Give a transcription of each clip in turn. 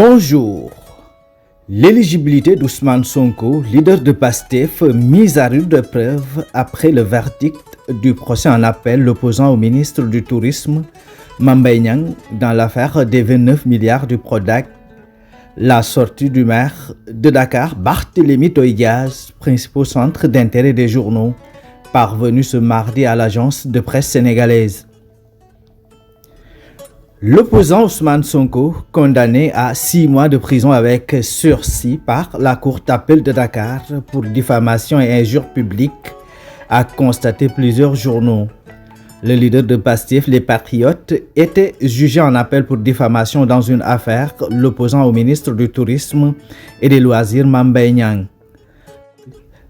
Bonjour. L'éligibilité d'Ousmane Sonko, leader de PASTEF, mise à rude épreuve après le verdict du procès en appel l'opposant au ministre du Tourisme, Mame Mbaye Niang, dans l'affaire des 29 milliards du Prodac. La sortie du maire de Dakar, Barthélémy Toye Dias, principal centre d'intérêt des journaux, parvenu ce mardi à l'agence de presse sénégalaise. L'opposant Ousmane Sonko, condamné à 6 mois de prison avec sursis par la Cour d'appel de Dakar pour diffamation et injure publique, a constaté plusieurs journaux. Le leader de PASTEF, les Patriotes, était jugé en appel pour diffamation dans une affaire l'opposant au ministre du Tourisme et des Loisirs, Mame Mbaye Niang.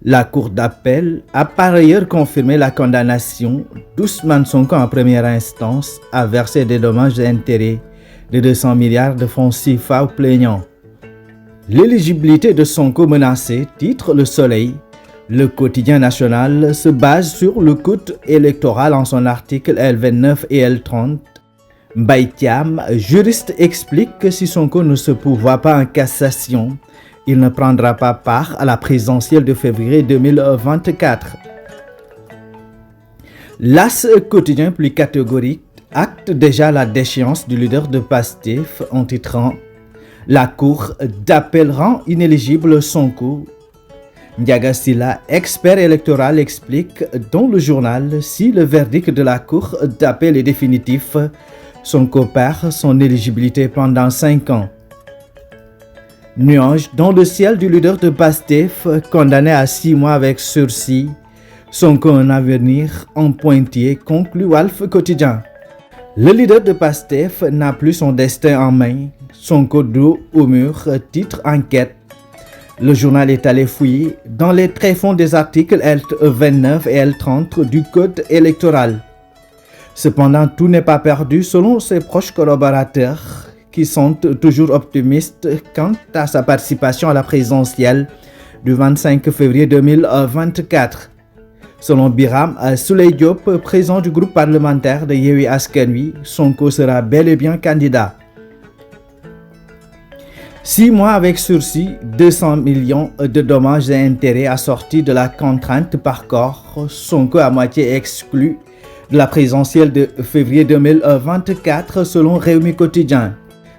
La Cour d'appel a par ailleurs confirmé la condamnation d'Ousmane Sonko en première instance à verser des dommages et intérêts de 200 milliards de francs CFA aux plaignants. L'éligibilité de Sonko menacée, titre Le Soleil. Le quotidien national se base sur le coût électoral en son article L29 et L30. Mbaye Thiam, juriste, explique que si Sonko ne se pourvoit pas en cassation, il ne prendra pas part à la présidentielle de février 2024. L'As quotidien plus catégorique acte déjà la déchéance du leader de PASTEF en titrant « La Cour d'appel rend inéligible Sonko ». Ndiaga Sylla, expert électoral, explique dans le journal si le verdict de la Cour d'appel est définitif, Sonko perd son éligibilité pendant 5 ans. Nuage dans le ciel du leader de PASTEF, condamné à 6 mois avec sursis. Sonko un avenir en pointillé, conclut Walf Quotidien. Le leader de PASTEF n'a plus son destin en main. Sonko dos au mur, titre Enquête. Le journal est allé fouiller dans les tréfonds des articles L29 et L30 du Code électoral. Cependant, tout n'est pas perdu selon ses proches collaborateurs, qui sont toujours optimistes quant à sa participation à la présidentielle du 25 février 2024. Selon Biram Souleye Diop, président du groupe parlementaire de Yewwi Askan Wi, Sonko sera bel et bien candidat. 6 mois avec sursis, 200 millions de dommages et intérêts assortis de la contrainte par corps, Sonko à moitié exclu de la présidentielle de février 2024 selon Rewmi Quotidien.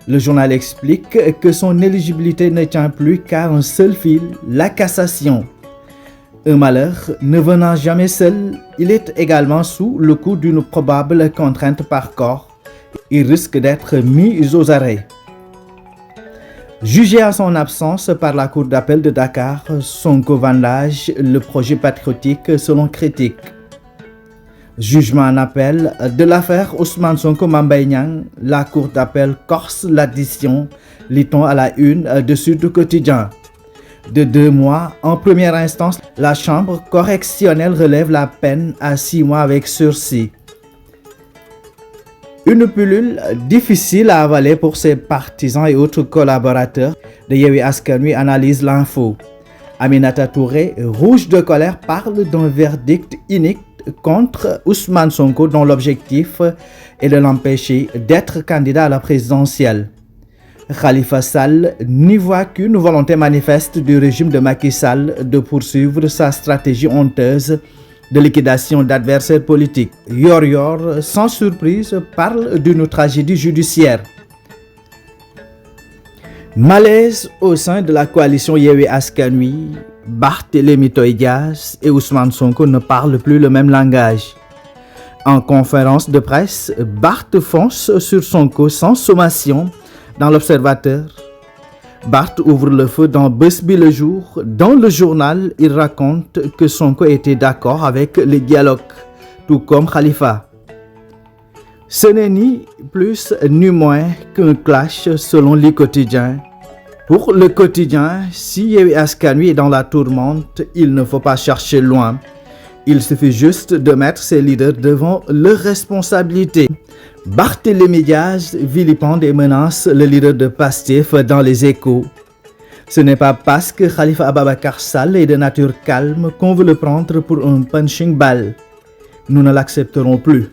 Le journal explique que son éligibilité ne tient plus qu'à un seul fil, la cassation. Un malheur ne venant jamais seul, il est également sous le coup d'une probable contrainte par corps. Il risque d'être mis aux arrêts. Jugé à son absence par la Cour d'appel de Dakar, Sonko vandage le projet patriotique selon critique. Jugement en appel de l'affaire Ousmane Sonko Mame Mbaye Niang, la Cour d'appel corse l'addition, lit-on à la une de Sud Quotidien. De 2 mois en première instance, la Chambre correctionnelle relève la peine à 6 mois avec sursis. Une pilule difficile à avaler pour ses partisans et autres collaborateurs de Yewwi Askan Wi, analyse l'info. Aminata Touré, rouge de colère, parle d'un verdict inique contre Ousmane Sonko dont l'objectif est de l'empêcher d'être candidat à la présidentielle. Khalifa Sall n'y voit qu'une volonté manifeste du régime de Macky Sall de poursuivre sa stratégie honteuse de liquidation d'adversaires politiques. Yor Yor, sans surprise, parle d'une tragédie judiciaire. Malaise au sein de la coalition Yewwi Askan Wi, Barthélémy Toye Dias et Ousmane Sonko ne parlent plus le même langage. En conférence de presse, Barth fonce sur Sonko sans sommation dans l'Observateur. Barth ouvre le feu dans Bës Bi Le Jour. Dans le journal, il raconte que Sonko était d'accord avec le dialogue, tout comme Khalifa. Ce n'est ni plus ni moins qu'un clash selon Le Quotidien. Pour Le Quotidien, si Yewwi Askan Wi est dans la tourmente, il ne faut pas chercher loin. Il suffit juste de mettre ses leaders devant leurs responsabilités. Barthélémy Dias vilipende et menace le leader de PASTEF dans Les Échos. Ce n'est pas parce que Khalifa Ababacar Sall est de nature calme qu'on veut le prendre pour un punching ball. Nous ne l'accepterons plus.